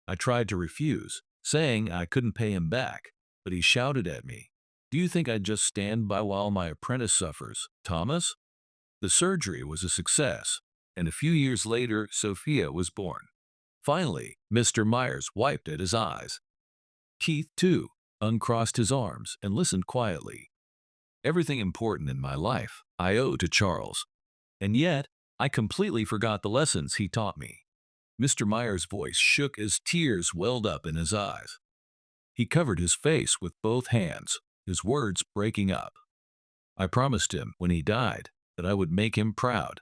I tried to refuse, saying I couldn't pay him back, but he shouted at me, "Do you think I'd just stand by while my apprentice suffers, Thomas?" The surgery was a success, and a few years later, Sophia was born. Finally, Mr. Myers wiped at his eyes. Keith, too, uncrossed his arms and listened quietly. Everything important in my life I owe to Charles, and yet I completely forgot the lessons he taught me. Mr. Myers' voice shook as tears welled up in his eyes. He covered his face with both hands, his words breaking up. I promised him, when he died, that I would make him proud.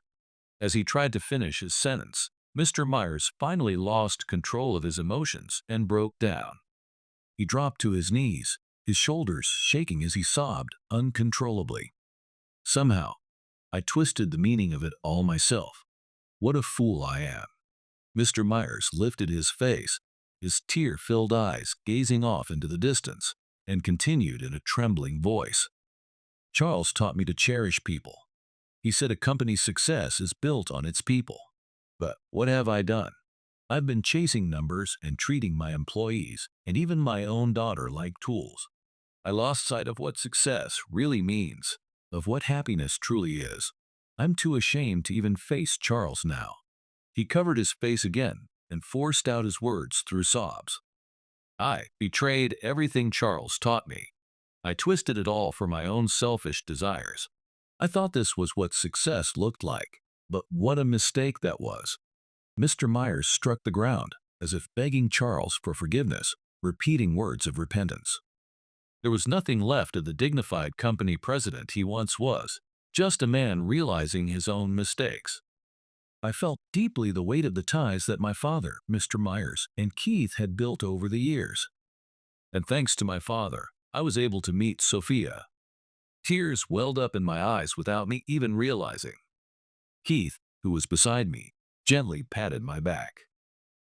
As he tried to finish his sentence, Mr. Myers finally lost control of his emotions and broke down. He dropped to his knees, his shoulders shaking as he sobbed uncontrollably. Somehow, I twisted the meaning of it all myself. What a fool I am. Mr. Myers lifted his face, his tear-filled eyes gazing off into the distance, and continued in a trembling voice. Charles taught me to cherish people. He said a company's success is built on its people. But what have I done? I've been chasing numbers and treating my employees and even my own daughter like tools. I lost sight of what success really means, of what happiness truly is. I'm too ashamed to even face Charles now. He covered his face again and forced out his words through sobs. I betrayed everything Charles taught me. I twisted it all for my own selfish desires. I thought this was what success looked like, but what a mistake that was. Mr. Myers struck the ground, as if begging Charles for forgiveness, repeating words of repentance. There was nothing left of the dignified company president he once was, just a man realizing his own mistakes. I felt deeply the weight of the ties that my father, Mr. Myers, and Keith had built over the years. And thanks to my father, I was able to meet Sophia. Tears welled up in my eyes without me even realizing. Keith, who was beside me, gently patted my back.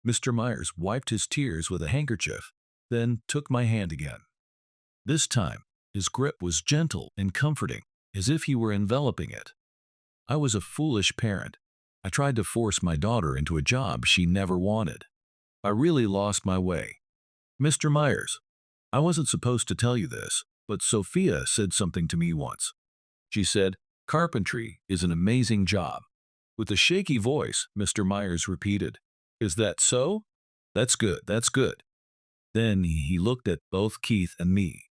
Mr. Myers wiped his tears with a handkerchief, then took my hand again. This time, his grip was gentle and comforting, as if he were enveloping it. I was a foolish parent. I tried to force my daughter into a job she never wanted. I really lost my way. Mr. Myers, I wasn't supposed to tell you this, but Sophia said something to me once. She said, "Carpentry is an amazing job." With a shaky voice, Mr. Myers repeated, "Is that so? That's good, that's good." Then he looked at both Keith and me.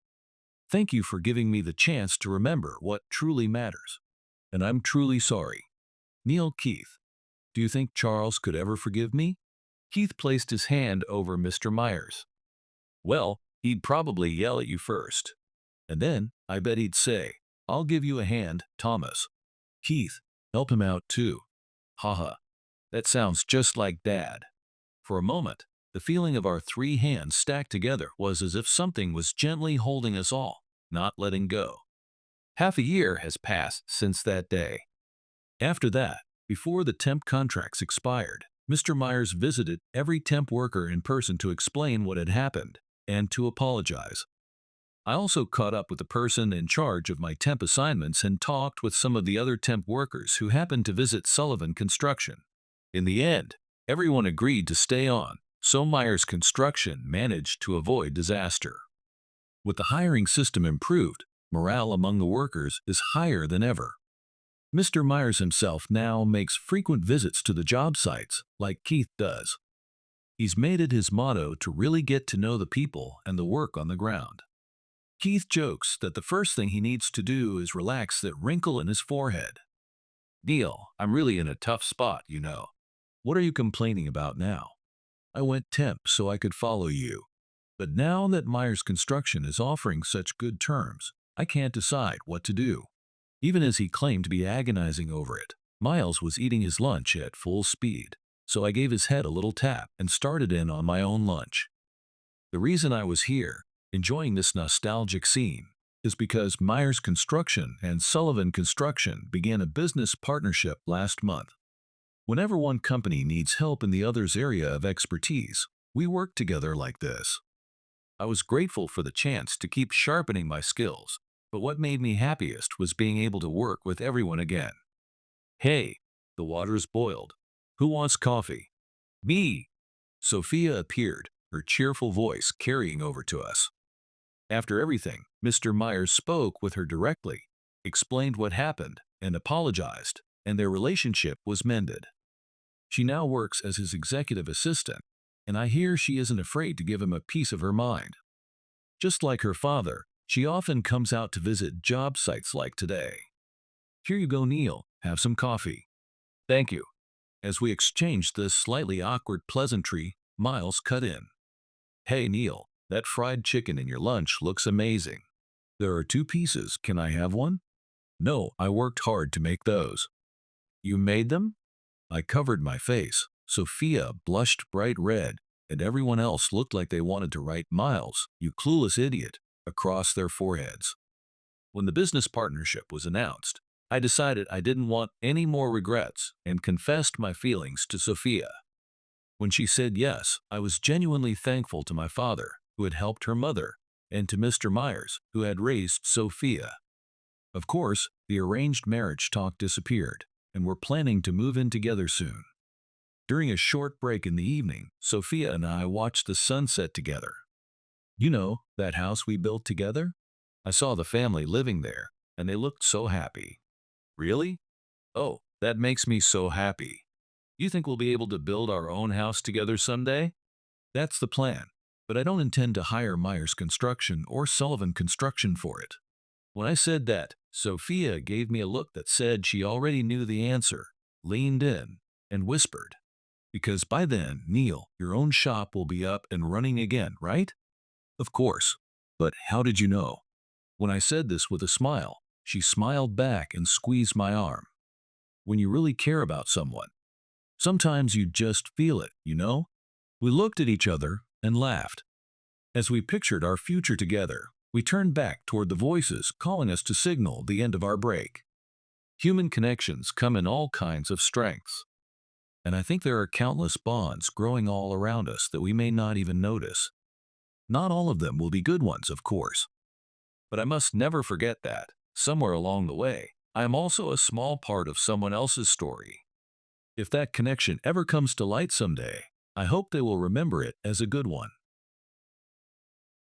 "Thank you for giving me the chance to remember what truly matters. And I'm truly sorry. Neil Keith, do you think Charles could ever forgive me?" Keith placed his hand over Mr. Myers. "Well, he'd probably yell at you first. And then, I bet he'd say, 'I'll give you a hand, Thomas.' Keith, help him out too." Haha, that sounds just like Dad. For a moment, the feeling of our three hands stacked together was as if something was gently holding us all, not letting go. Half a year has passed since that day. After that, before the temp contracts expired, Mr. Myers visited every temp worker in person to explain what had happened and to apologize. I also caught up with the person in charge of my temp assignments and talked with some of the other temp workers who happened to visit Sullivan Construction. In the end, everyone agreed to stay on, so Myers Construction managed to avoid disaster. With the hiring system improved, morale among the workers is higher than ever. Mr. Myers himself now makes frequent visits to the job sites, like Keith does. He's made it his motto to really get to know the people and the work on the ground. Keith jokes that the first thing he needs to do is relax that wrinkle in his forehead. Neil, I'm really in a tough spot, you know. What are you complaining about now? I went temp so I could follow you. But now that Myers Construction is offering such good terms, I can't decide what to do. Even as he claimed to be agonizing over it, Miles was eating his lunch at full speed, so I gave his head a little tap and started in on my own lunch. The reason I was here, enjoying this nostalgic scene, is because Myers Construction and Sullivan Construction began a business partnership last month. Whenever one company needs help in the other's area of expertise, we work together like this. I was grateful for the chance to keep sharpening my skills, but what made me happiest was being able to work with everyone again. Hey, the water's boiled. Who wants coffee? Me! Sophia appeared, her cheerful voice carrying over to us. After everything, Mr. Myers spoke with her directly, explained what happened, and apologized, and their relationship was mended. She now works as his executive assistant, and I hear she isn't afraid to give him a piece of her mind. Just like her father, she often comes out to visit job sites like today. Here you go, Neil. Have some coffee. Thank you. As we exchanged this slightly awkward pleasantry, Miles cut in. Hey, Neil, that fried chicken in your lunch looks amazing. There are 2 pieces. Can I have one? No, I worked hard to make those. You made them? I covered my face. Sophia blushed bright red, and everyone else looked like they wanted to write Miles, you clueless idiot, across their foreheads. When the business partnership was announced, I decided I didn't want any more regrets and confessed my feelings to Sophia. When she said yes, I was genuinely thankful to my father, who had helped her mother, and to Mr. Myers, who had raised Sophia. Of course, the arranged marriage talk disappeared, and we're planning to move in together soon. During a short break in the evening, Sophia and I watched the sunset together. You know, that house we built together? I saw the family living there, and they looked so happy. Really? Oh, that makes me so happy. You think we'll be able to build our own house together someday? That's the plan, but I don't intend to hire Myers Construction or Sullivan Construction for it. When I said that, Sophia gave me a look that said she already knew the answer, leaned in, and whispered, because by then, Neil, your own shop will be up and running again, right? Of course. But how did you know? When I said this with a smile, she smiled back and squeezed my arm. When you really care about someone, sometimes you just feel it, you know? We looked at each other and laughed. As we pictured our future together, we turned back toward the voices calling us to signal the end of our break. Human connections come in all kinds of strengths. And I think there are countless bonds growing all around us that we may not even notice. Not all of them will be good ones, of course. But I must never forget that, somewhere along the way, I am also a small part of someone else's story. If that connection ever comes to light someday, I hope they will remember it as a good one.